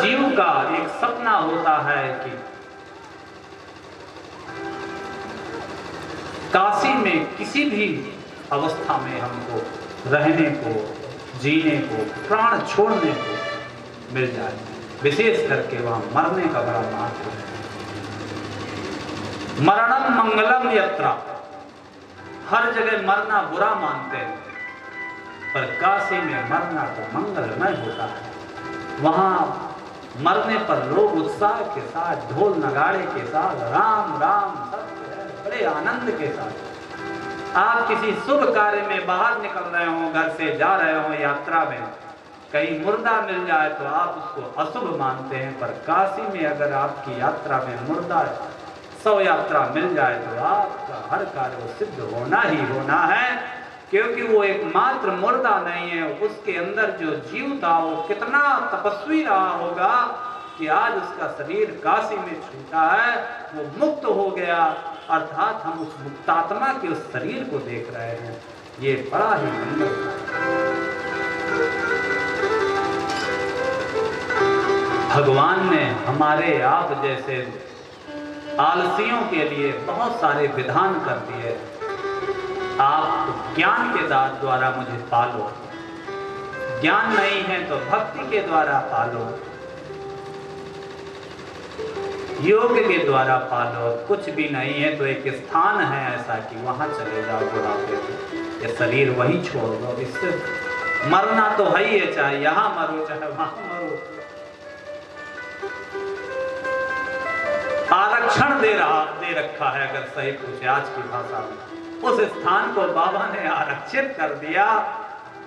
जीव का एक सपना होता है कि काशी में किसी भी अवस्था में हमको रहने को, जीने को, प्राण छोड़ने को मिल जाए, विशेष करके वहां मरने का बड़ा महत्व है। मरणम मंगलम यत्रा, हर जगह मरना बुरा मानते हैं, पर काशी में मरना तो मंगलमय होता है। वहां मरने पर लोग उत्साह के साथ, ढोल नगाड़े के साथ, राम राम सत्य है, बड़े आनंद के साथ। आप किसी शुभ कार्य में बाहर निकल रहे हो, घर से जा रहे हो यात्रा में, कहीं मुर्दा मिल जाए तो आप उसको अशुभ मानते हैं, पर काशी में अगर आपकी यात्रा में मुर्दा शव यात्रा मिल जाए तो आपका हर कार्य सिद्ध होना ही होना है, क्योंकि वो एकमात्र मुर्दा नहीं है, उसके अंदर जो जीव था वो कितना तपस्वी रहा होगा कि आज उसका शरीर काशी में छूटा है, वो मुक्त हो गया, अर्थात हम उस मुक्तात्मा के उस शरीर को देख रहे हैं। ये बड़ा ही मंगल है। भगवान ने हमारे आप जैसे आलसियों के लिए बहुत सारे विधान कर दिए। आप ज्ञान के द्वारा मुझे पालो, ज्ञान नहीं है तो भक्ति के द्वारा पालो, योग के द्वारा पालो, कुछ भी नहीं है तो एक स्थान है ऐसा कि वहां चले जाओ बुढ़ापे में, ये शरीर वहीं छोड़ दो। इससे मरना तो है ही है, चाहे यहां मरो चाहे वहां मरो। आरक्षण दे रखा है, अगर सही पूछे आज की भाषा में, उस स्थान को बाबा ने आरक्षित कर दिया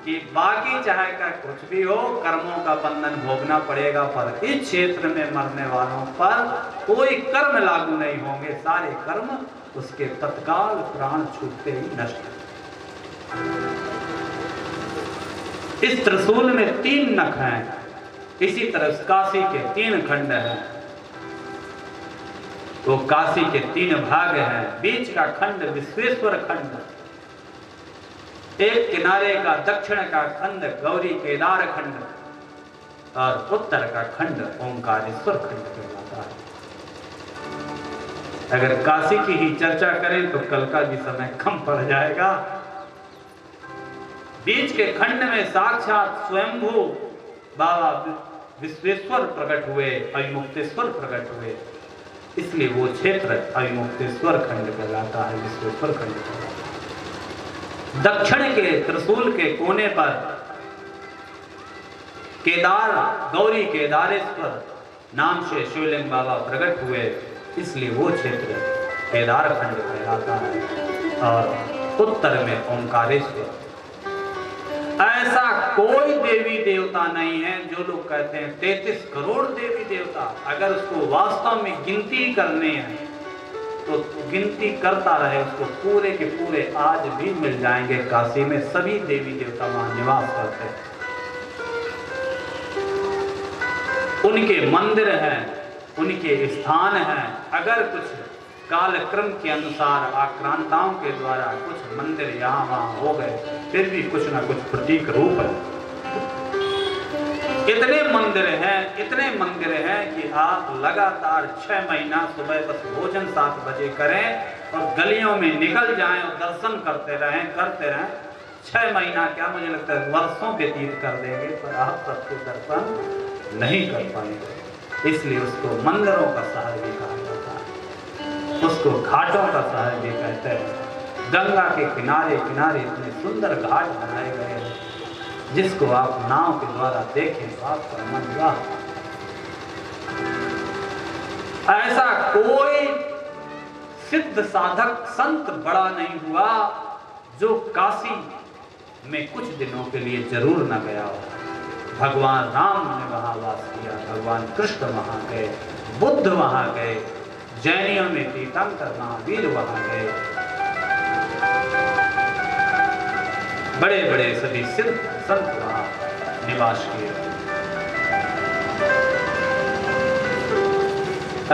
कि बाकी चाहे का कुछ भी हो, कर्मों का बंधन भोगना पड़ेगा, पर इस क्षेत्र में मरने वालों पर कोई कर्म लागू नहीं होंगे, सारे कर्म उसके तत्काल प्राण छूटते ही नष्ट। इस त्रिशूल में 3 नख हैं, इसी तरह काशी के 3 खंड हैं, वो काशी के 3 भाग हैं। बीच का खंड विश्वेश्वर खंड, एक किनारे का दक्षिण का खंड गौरी केदार खंड, और उत्तर का खंड ओंकारेश्वर खंड कहलाता है। अगर काशी की ही चर्चा करें तो कल का भी समय कम पड़ जाएगा। बीच के खंड में साक्षात स्वयंभू बाबा विश्वेश्वर प्रकट हुए, अविमुक्तेश्वर प्रकट हुए, इसलिए वो क्षेत्र अविमुक्तेश्वर खंड कहलाता है, विश्वेश्वर खंड कहलाता है। दक्षिण के त्रिशूल के कोने पर केदार, गौरी केदारेश्वर नाम से शिवलिंग बाबा प्रकट हुए, इसलिए वो क्षेत्र केदार खंड कहलाता है। और उत्तर में ओंकारेश्वर। ऐसा कोई देवी देवता नहीं है, जो लोग कहते हैं 33 करोड़ देवी देवता, अगर उसको वास्तव में गिनती करने हैं तो गिनती करता रहे, उसको पूरे के पूरे आज भी मिल जाएंगे। काशी में सभी देवी देवता वहां निवास करते हैं, उनके मंदिर हैं, उनके स्थान हैं। अगर कुछ कालक्रम के अनुसार आक्रांताओं के द्वारा कुछ मंदिर यहाँ वहां हो गए, फिर भी कुछ ना कुछ प्रतीक रूप है। इतने मंदिर हैं कि आप लगातार 6 महीना सुबह बस भोजन 7 बजे करें और गलियों में निकल जाएं और दर्शन करते रहें। 6 महीना क्या, मुझे लगता है वर्षों व्यतीत कर देंगे, पर आप सबको दर्शन नहीं कर पाएंगे। इसलिए उसको मंदिरों का शहर भी कहा जाता है, उसको घाटों का शहर भी कहते हैं। गंगा के किनारे किनारे इतने सुंदर घाट बनाए गए हैं, जिसको आप नाव के द्वारा देखें तो आपका मन वाह। ऐसा कोई सिद्ध साधक संत बड़ा नहीं हुआ जो काशी में कुछ दिनों के लिए जरूर न गया हो। भगवान राम ने वहां वास किया, भगवान कृष्ण वहां गए, बुद्ध वहां गए, जैनियों में तीर्थंकर महावीर वहां गए, बड़े बड़े सभी सिद्ध संत वहां निवास किए।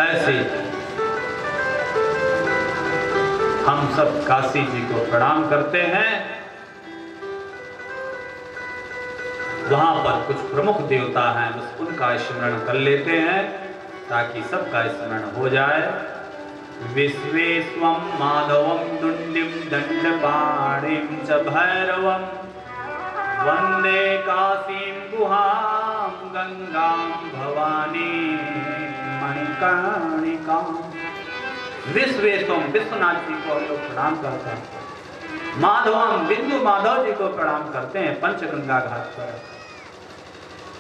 ऐसे हम सब काशी जी को प्रणाम करते हैं। वहां पर कुछ प्रमुख देवता हैं, बस उनका स्मरण कर लेते हैं ताकि सबका स्मरण हो जाए। विश्वेश्वं माधवं दुंडिं दंडपाणिं च भैरवं वंदे काशीं गुहां गंगां भवानी मणिकर्णिकां। विश्वेश्वं विश्वनाथ जी को हम लोग प्रणाम करते हैं। माधवम बिंदु माधव जी को प्रणाम करते हैं पंचगंगा घाट पर।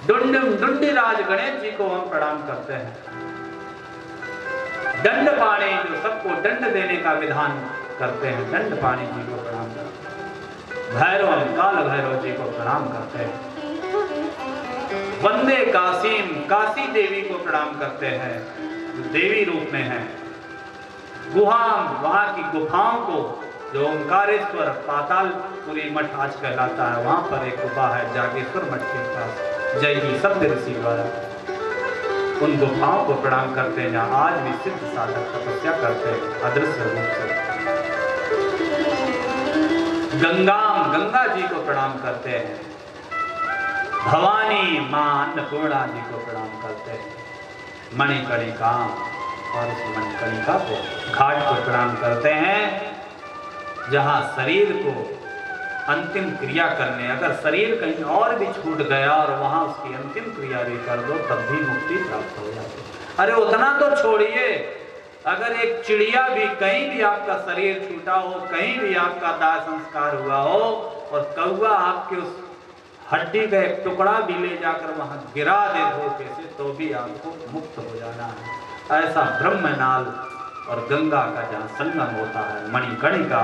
डुंडिम डुंडीराज गणेश जी को हम प्रणाम करते हैं। दंडपाणी जो सबको दंड देने का विधान करते हैं, दंडपाणी जी को प्रणाम करते हैं। भैरव काल भैरव जी को प्रणाम करते हैं। वंदे काशीम काशी देवी को प्रणाम करते हैं, जो देवी रूप में है। गुहाम वहां की गुफाओं को, जो ओंकारेश्वर पातालपुरी मठ आज कहलाता है, वहां पर एक गुफा है जागेश्वर मठ के पास, जयगी सप्त ऋषि द्वारा। उन गुफाओं को प्रणाम करते हैं जहाँ आज भी सिद्ध साधक तपस्या करते हैं अदृश्य रूप से। गंगा जी को प्रणाम करते हैं। भवानी मां अन्नपूर्णा जी को प्रणाम करते हैं। मणिकर्णिका और उस मणिकर्णिका को घाट को प्रणाम करते हैं जहाँ शरीर को अंतिम क्रिया करने, अगर शरीर कहीं और भी छूट गया और वहां उसकी अंतिम क्रिया भी कर दो तब भी मुक्ति प्राप्त हो जाती। अरे उतना तो छोड़िए, अगर एक चिड़िया भी कहीं भी आपका शरीर छूटा हो, कहीं भी आपका दाह संस्कार हुआ हो और कौवा आपके उस हड्डी का एक टुकड़ा भी ले जाकर वहां गिरा दे धोखे से, तो भी आपको मुक्त हो जाना है। ऐसा ब्रह्मनाल और गंगा का जहाँ संगम होता है, मणिकर्णिका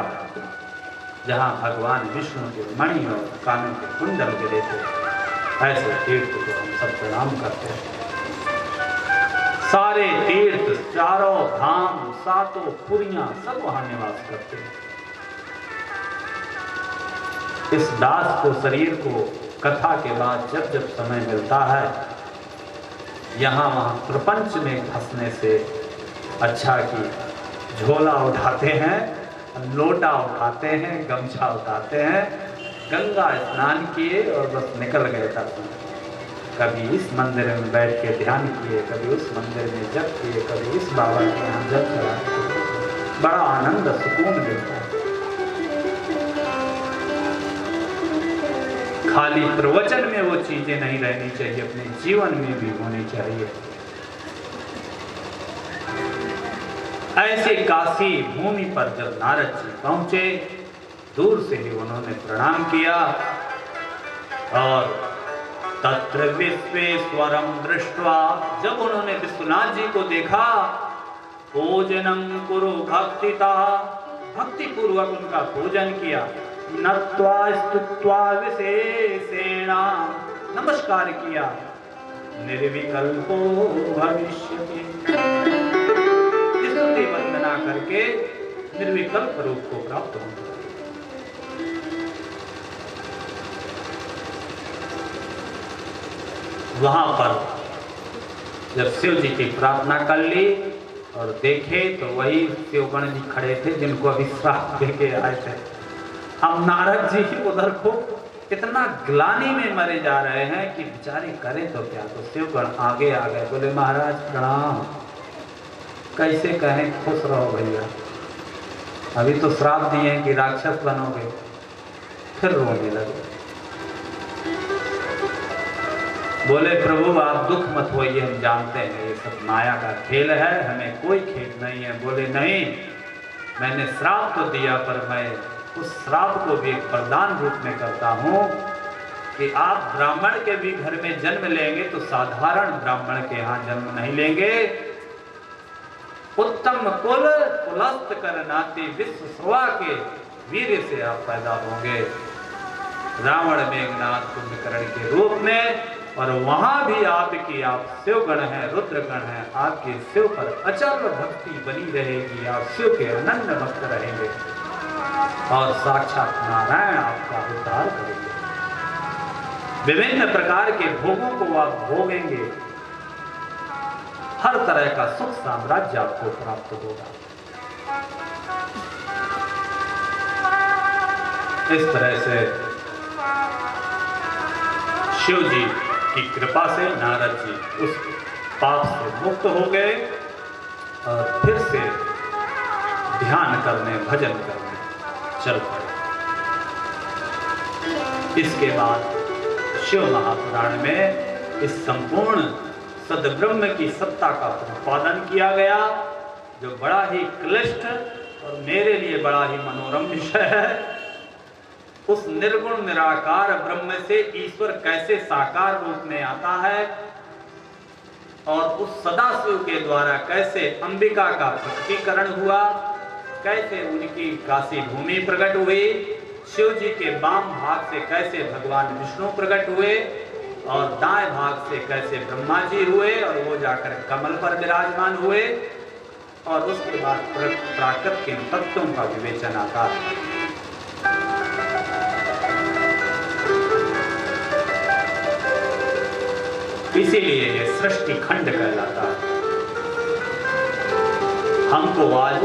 जहाँ भगवान विष्णु के मणि और कानों के कुंडल गिरे थे, ऐसे तीर्थ को हम सब प्रणाम करते हैं। सारे तीर्थ, चारों धाम, सातों पुरियां सब वहां निवास करते हैं। इस दास को, शरीर को कथा के बाद जब जब समय मिलता है, यहाँ वहाँ प्रपंच में फंसने से अच्छा कि झोला उठाते हैं, लोटा उठाते हैं, गमछा उठाते हैं, गंगा स्नान किए और बस निकल गए दर्शन। कभी इस मंदिर में बैठ के ध्यान किए, कभी उस मंदिर में जप किए, कभी इस बाबा के यहाँ जप चला, बड़ा आनंद सुकून मिलता है। खाली प्रवचन में वो चीजें नहीं रहनी चाहिए, अपने जीवन में भी होनी चाहिए। ऐसे काशी भूमि पर जब नारद जी पहुंचे, दूर से ही उन्होंने प्रणाम किया और तत्र विश्वेश्वरं दृष्ट्वा, जब उन्होंने विश्वनाथ जी को देखा, पूजनं कुरु भक्तिता, भक्ति पूर्वक उनका पूजन किया। नत्वा स्तुत्वा विशेषेण, नमस्कार किया। निर्विकल्पो भविष्यति, स्तुति वंदना करके निर्विकल्प रूप को प्राप्त होंगे। वहां पर जब शिव जी की प्रार्थना कर ली और देखे तो वही शिवगण जी खड़े थे जिनको अभी श्राप देके आए थे। अब नारद जी उधर को इतना ग्लानि में मरे जा रहे हैं कि बेचारे करें तो क्या। तो शिवगण आगे आ गए, बोले महाराज प्रणाम, कैसे कहें, खुश रहो भैया, अभी तो श्राप दिए कि राक्षस बनोगे। फिर रोने लगे, बोले प्रभु आप दुख मत होइए, हम जानते हैं ये सब माया का खेल है, हमें कोई खेद नहीं है। बोले नहीं, मैंने श्राप तो दिया पर मैं उस श्राप को भी एक वरदान रूप में करता हूँ कि आप ब्राह्मण के भी घर में जन्म लेंगे तो साधारण ब्राह्मण के यहाँ जन्म नहीं लेंगे, उत्तम कुल कुलस्त कर नाती विश्व स्वा के वीर से आप पैदा होंगे, रावण मेघनाथ कुंभकर्ण के रूप में। और वहां भी आपकी, आप शिवगण हैं, रुद्रगण हैं, आपके शिव पर अचल भक्ति बनी रहेगी, आप शिव के अनन्य भक्त रहेंगे और साक्षात नारायण आपका उद्धार करेंगे। विभिन्न प्रकार के भोगों को आप भोगेंगे, हर तरह का सुख साम्राज्य आपको प्राप्त होगा। इस तरह से शिव जी की कृपा से नारद जी उस पाप से मुक्त हो गए और फिर से ध्यान करने, भजन करने चल पड़े। इसके बाद शिव महापुराण में इस संपूर्ण सद्ब्रह्म की सत्ता का प्रतिपादन किया गया, जो बड़ा ही क्लिष्ट और मेरे लिए बड़ा ही मनोरम विषय है। उस निर्गुण निराकार ब्रह्म से ईश्वर कैसे साकार रूप में आता है और उस सदाशिव के द्वारा कैसे अंबिका का प्रकटीकरण हुआ, कैसे उनकी काशी भूमि प्रकट हुई, शिव जी के वाम भाग से कैसे भगवान विष्णु प्रकट हुए और दाएं भाग से कैसे ब्रह्मा जी हुए और वो जाकर कमल पर विराजमान हुए, और उसके बाद प्राकृत के तत्वों का विवेचन आता है। इसीलिए ये सृष्टि खंड कहलाता है। हमको आज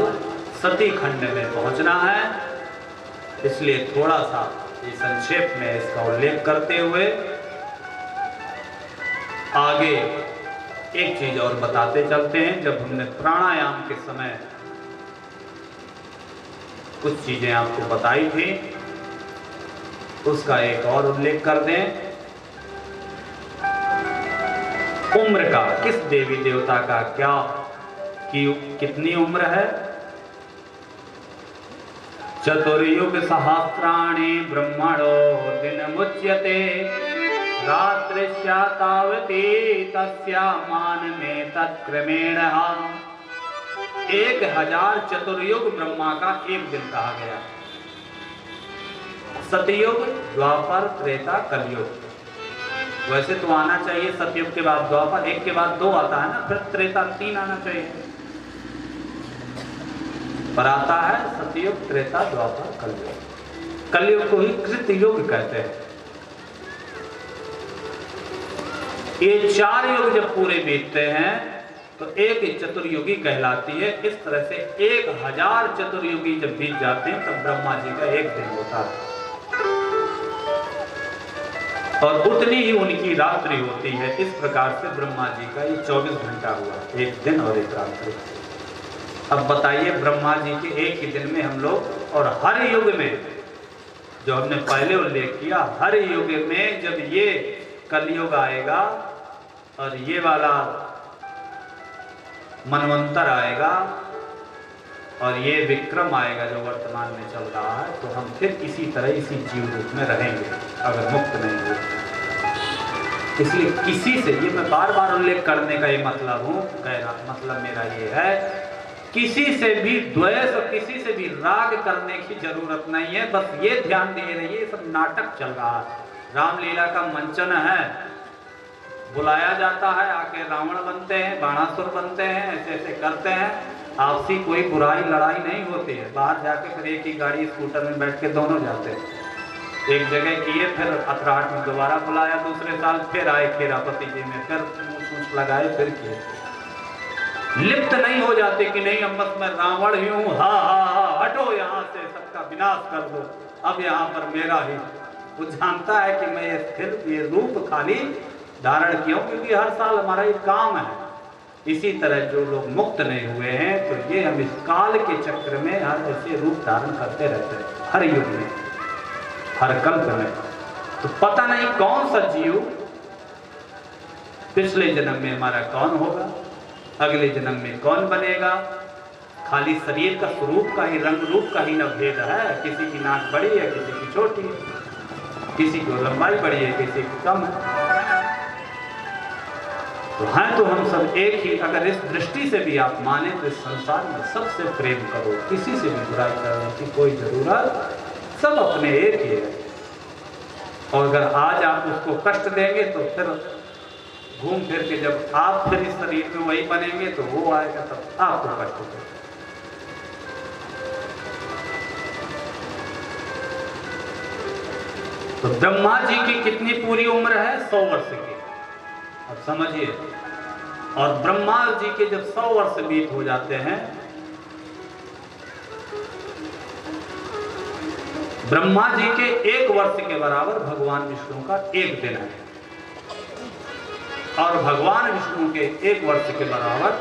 सती खंड में पहुंचना है, इसलिए थोड़ा सा संक्षेप में इसका उल्लेख करते हुए आगे एक चीज और बताते चलते हैं। जब हमने प्राणायाम के समय कुछ चीजें आपको बताई थी, उसका एक और उल्लेख कर दें। उम्र का, किस देवी देवता का क्या कितनी उम्र है? चतुर्युग सहस्राणि ब्रह्मणो दिनमुच्यते, रात्रिस्यातावती तस्या मानने तत्क्रमेण। 1000 चतुर्युग ब्रह्मा का एक दिन कहा गया। सतयुग, द्वापर, त्रेता, कलयुग। वैसे तो आना चाहिए सतयुग के बाद द्वापर, एक के बाद 2 आता है ना, फिर त्रेता 3 आना चाहिए, पर आता है सतयुग, त्रेता, द्वापर, कलयुग। कलयुग को ही कृतयुग कहते हैं। ये 4 युग जब पूरे बीतते हैं तो एक चतुर्युगी कहलाती है। इस तरह से 1000 चतुर्युगी जब बीत जाते हैं तब ब्रह्मा जी का एक दिन होता है, और उतनी ही उनकी रात्रि होती है। इस प्रकार से ब्रह्मा जी का ये 24 घंटा हुआ, एक दिन और एक रात्रि। अब बताइए, ब्रह्मा जी के एक ही दिन में हम लोग, और हर युग में जो हमने पहले उल्लेख किया, हर युग में जब ये कलयुग आएगा और ये वाला मनवंतर आएगा और ये विक्रम आएगा जो वर्तमान में चल रहा है, तो हम फिर इसी तरह इसी जीव रूप में रहेंगे अगर मुक्त नहीं हुए। इसलिए किसी से, ये मैं बार बार उल्लेख करने का ये मतलब हूँ, मतलब मेरा ये है, किसी से भी द्वेष और किसी से भी राग करने की जरूरत नहीं है। बस ये ध्यान दिए रहिए, ये सब नाटक चल रहा है, रामलीला का मंचन है, बुलाया जाता है, आके रावण बनते हैं, बाणासुर बनते हैं, ऐसे ऐसे करते हैं। आपसी कोई बुराई लड़ाई नहीं होती है। बाहर जाके फिर एक ही गाड़ी स्कूटर में बैठ के दोनों जाते हैं। एक जगह किए, फिर अतराट में दोबारा बुलाया, दूसरे साल फिर आए खेरापति जी में, फिर मूछ लगाए, फिर किए। लिप्त नहीं हो जाते कि नहीं अब बस मैं रावण ही हूँ, हा हा हा, हटो यहाँ से, सबका विनाश कर दो, अब यहाँ पर मेरा ही। वो जानता है कि मैं ये रूप खाली धारण किया हूँ क्योंकि हर साल हमारा ये काम है। इसी तरह जो लोग मुक्त नहीं हुए हैं, तो ये हम इस काल के चक्र में हर ऐसे रूप धारण करते रहते हैं, हर युग में, हर कल्प में। तो पता नहीं कौन सा जीव पिछले जन्म में हमारा कौन होगा, अगले जन्म में कौन बनेगा। खाली शरीर का स्वरूप का ही, रंग रूप का ही न भेद है। किसी की नाक बड़ी है, किसी की छोटी है, किसी को लंबाई बड़ी है, किसी की कम है। तो हैं तो हम सब एक ही। अगर इस दृष्टि से भी आप माने तो इस संसार में सबसे प्रेम करो, किसी से भी बुराई करने की कोई जरूरत, सब अपने एक ही है। और अगर आज आप उसको कष्ट देंगे तो फिर घूम फिर के जब आप फिर इस शरीर में वही बनेंगे तो वो आएगा, तब आपको कष्ट होगा। तो ब्रह्मा जी की कितनी पूरी उम्र है? 100 वर्ष की। अब समझिए, और ब्रह्मा जी के जब 100 वर्ष बीत हो जाते हैं, ब्रह्मा जी के 1 वर्ष के बराबर भगवान विष्णु का एक दिन है। और भगवान विष्णु के 1 वर्ष के बराबर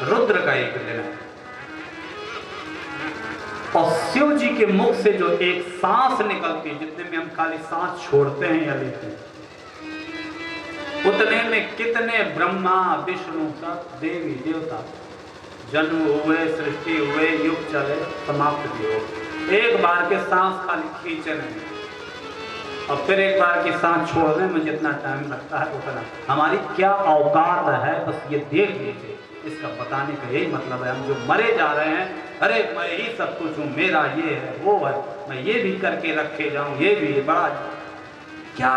रुद्र का 1 दिन है। और शिव जी के मुख से जो एक सांस निकलती, जितने में हम खाली सांस छोड़ते हैं या लेते हैं, उतने में कितने ब्रह्मा विष्णु सब देवी देवता जन्म हुए, सृष्टि हुए, युग चले, समाप्त भी हो। एक बार के सांस खाली खींचे नहीं, और फिर एक बार की सांस छोड़ने में जितना टाइम लगता है उतना हमारी क्या औकात है, बस ये देख लीजिए। इसका बताने का यही मतलब है, हम जो मरे जा रहे हैं, अरे मैं ही सब कुछ हूँ, मेरा ये है वो है, मैं ये भी करके रखे जाऊं, ये भी बड़ा, क्या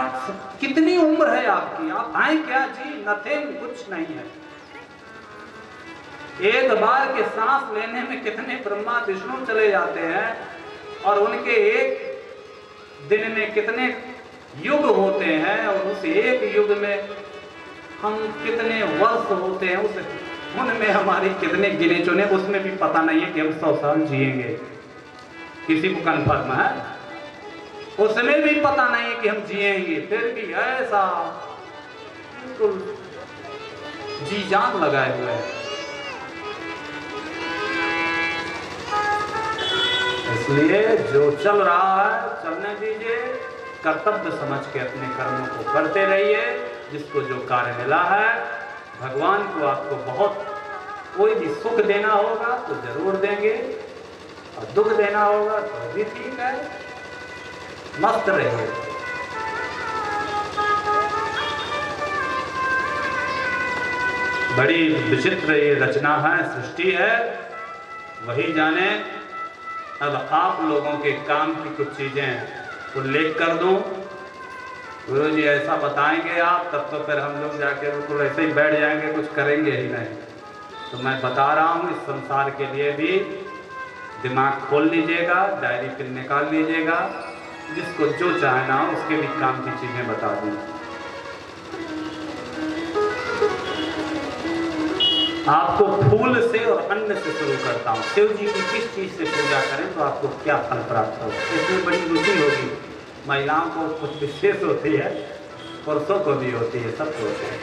कितनी उम्र है आपकी, आप आए क्या जी, नथिंग, कुछ नहीं है। एक बार के सांस लेने में कितने ब्रह्मा विष्णु चले जाते हैं, और उनके एक दिन में कितने युग होते हैं, और उस एक युग में हम कितने वर्ष होते हैं, उनमें हमारी कितने गिने चुने, उसमें भी पता नहीं है कि हम 100 साल जिएंगे। किसी को कन्फर्म है? उसमें भी पता नहीं है कि हम जिएंगे, फिर भी ऐसा बिल्कुल जी जान लगाए हुए हैं। इसलिए जो चल रहा है चलने दीजिए, कर्तव्य समझ के अपने कर्मों को करते रहिए। जिसको जो कार्य मिला है, भगवान को आपको बहुत कोई भी सुख देना होगा तो जरूर देंगे, और दुख देना होगा तो भी ठीक है। मस्त रहिए। बड़ी विचित्र ये रचना है, सृष्टि है, वही जाने। अब आप लोगों के काम की कुछ चीजें उल्लेख कर दूं। गुरु जी ऐसा बताएंगे आप, तब तो फिर हम लोग जाके बिल्कुल ऐसे ही बैठ जाएंगे, कुछ करेंगे ही नहीं। तो मैं बता रहा हूँ, इस संसार के लिए भी दिमाग खोल लीजिएगा, डायरी फिर निकाल लीजिएगा, जिसको जो चाहना हो उसके भी काम की चीजें बता दूँ। आपको फूल से और अन्न से शुरू करता हूँ। शिव जी की किस चीज से पूजा करें तो आपको क्या फल प्राप्त हो, इसमें बड़ी रुचि होगी। महिलाओं को कुछ विशेष होती है, पुरुषों को भी होती है, सबको होती है।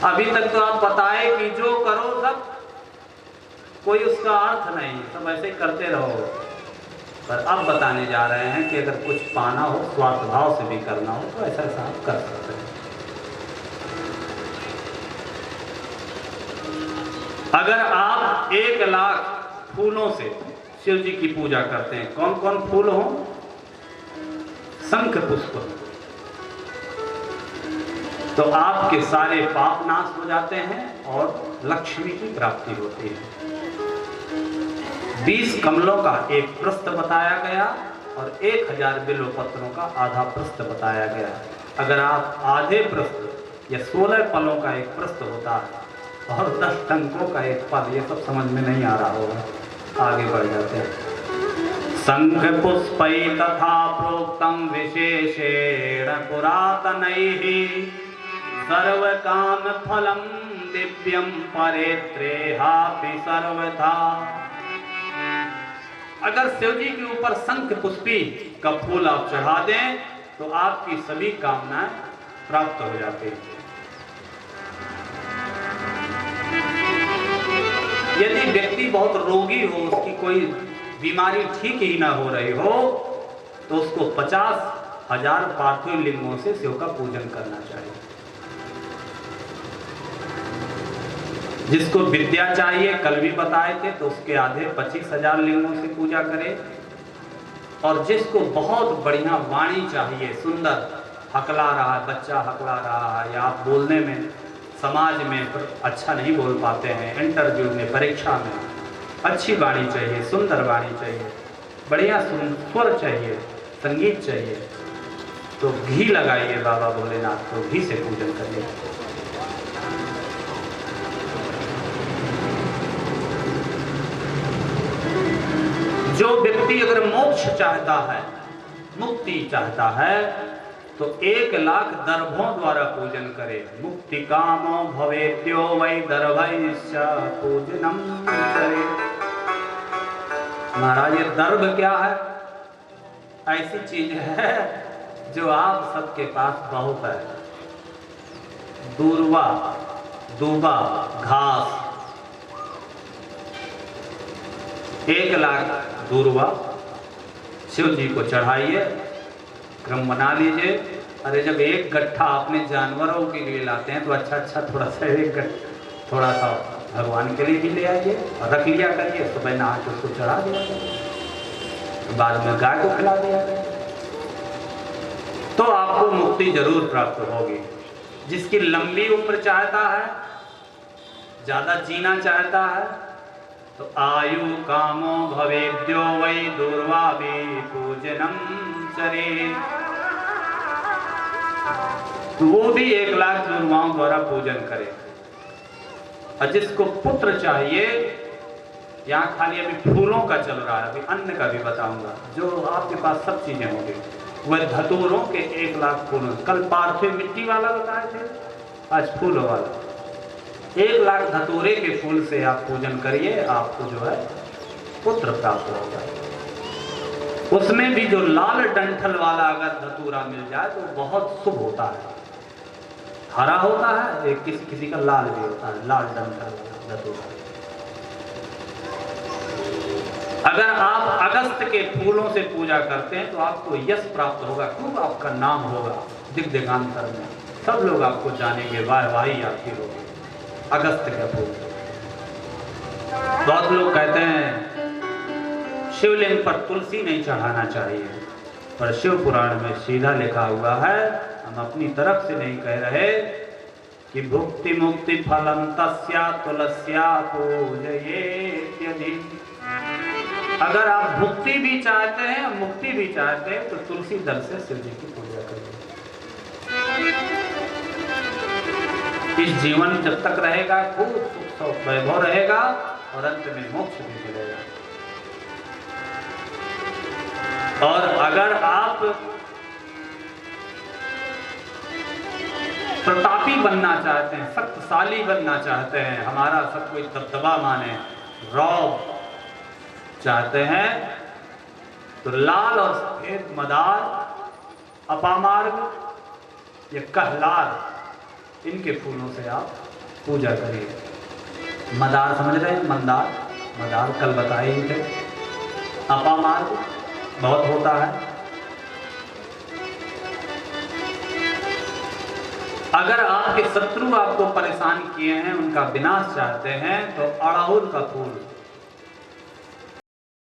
अभी तक तो आप बताए कि जो करो सब, कोई उसका अर्थ नहीं, सब ऐसे ही करते रहो। पर अब बताने जा रहे हैं कि अगर कुछ पाना हो, स्वार्थ भाव से भी करना हो, तो ऐसा ऐसा आप कर सकते हैं। अगर आप 1 लाख फूलों से शिव जी की पूजा करते हैं, कौन कौन फूल हो? शंख पुष्प, तो आपके सारे पाप नाश हो जाते हैं और लक्ष्मी की प्राप्ति होती है। 20 कमलों का एक प्रस्थ बताया गया और 1000 बिल्व पत्रों का आधा प्रस्थ बताया गया। अगर आप आधे प्रस्थ या 16 फलों का एक प्रस्थ होता है और 10 टंकों का एक फल, ये सब समझ में नहीं आ रहा होगा, आगे बढ़ जाते हैं। शंख पुष्पै तथा प्रोक्तम विशेषेण पुरातनैः सर्व काम फलम दिव्यम परेत्रेहापि सर्वथा। अगर शिव जी के ऊपर शंख पुष्पी का फूल आप चढ़ा दें तो आपकी सभी कामनाएं प्राप्त हो जाती हैं। यदि व्यक्ति बहुत रोगी हो, उसकी कोई बीमारी ठीक ही ना हो रही हो, तो उसको 50,000 पार्थिव लिंगों से शिव का पूजन करना चाहिए। जिसको विद्या चाहिए, कल भी बताए थे, तो उसके आधे 25,000 लिंगों से पूजा करें। और जिसको बहुत बढ़िया वाणी चाहिए, सुंदर, हकला रहा है, बच्चा हकला रहा है, या आप बोलने में समाज में अच्छा नहीं बोल पाते हैं, इंटरव्यू में, परीक्षा में अच्छी वाणी चाहिए, सुंदर वाणी चाहिए, बढ़िया स्वर चाहिए, संगीत चाहिए, तो घी लगाइए बाबा भोलेनाथ को, घी से पूजन करिए। जो व्यक्ति अगर मोक्ष चाहता है, मुक्ति चाहता है, तो 1 लाख दर्भों द्वारा पूजन करे। मुक्ति कामो भवेद्यो वै दर्भैश्च पूजनम करे। महाराज, ये दर्भ क्या है? ऐसी चीज है जो आप सबके पास बहुत है। दूर्वा, दूबा, घास, 1 लाख दूर्वा शिव जी को चढ़ाइए, क्रम बना लीजिए। अरे जब एक गट्ठा अपने जानवरों के लिए लाते हैं तो अच्छा थोड़ा सा थोड़ा सा भगवान के लिए भी ले आइए और रख लिया करिए। सुबह नहा के उसको चढ़ा दिया करिए, बाद में गाय को खिला दिया करिए, तो आपको मुक्ति जरूर प्राप्त होगी। जिसकी लंबी उम्र चाहता है, ज्यादा जीना चाहता है, तो आयु कामो भवेद्यो वै दूर्वाभि पूजनम चरेत्, तो वो भी 1 लाख दूर्वाओं द्वारा पूजन करे। और जिसको पुत्र चाहिए, यहाँ खाली अभी फूलों का चल रहा है, अभी अन्न का भी बताऊंगा, जो आपके पास सब चीजें होंगी, वह धतूरों के 1 लाख फूलों। कल पार्थिव मिट्टी वाला बताए थे, आज फूलों वाला। 1 लाख धतूरे के फूल से आप पूजन करिए, आपको जो है पुत्र प्राप्त होगा। उसमें भी जो लाल डंठल वाला अगर धतूरा मिल जाए तो बहुत शुभ होता है। हरा होता है, एक किसी का लाल भी होता है, लाल डंठल धतूरा। अगर आप अगस्त के फूलों से पूजा करते हैं तो आपको यश प्राप्त होगा, खूब आपका नाम होगा दिग्दिगांतर में, सब लोग आपको जानेंगे, वाहवाही आपकी होगी। अगस्त का फूल। बहुत लोग कहते हैं शिवलिंग पर तुलसी नहीं चढ़ाना चाहिए, पर शिव पुराण में सीधा लिखा हुआ है, हम अपनी तरफ से नहीं कह रहे, कि भुक्ति मुक्ति फलम तस्या तुलस्या पूजयेत्यधि। अगर आप भुक्ति भी चाहते हैं, मुक्ति भी चाहते हैं, तो तुलसी दल से शिव जी की पूजा करिए। इस जीवन जब तक रहेगा खूब सुख वैभव रहेगा और अंत में मोक्ष भी मिलेगा। और अगर आप प्रतापी बनना चाहते हैं, शक्तिशाली बनना चाहते हैं, हमारा सब कोई दबदबा माने, रौब चाहते हैं, तो लाल और सफेद मदार, अपामार्ग या कहलार, इनके फूलों से आप पूजा करिए। मदार समझ रहे हैं? मंदार, मदार कल बताए ही थे। अपामार्ग बहुत होता है। अगर आपके शत्रु आपको परेशान किए हैं, उनका विनाश चाहते हैं, तो अड़हुल का फूल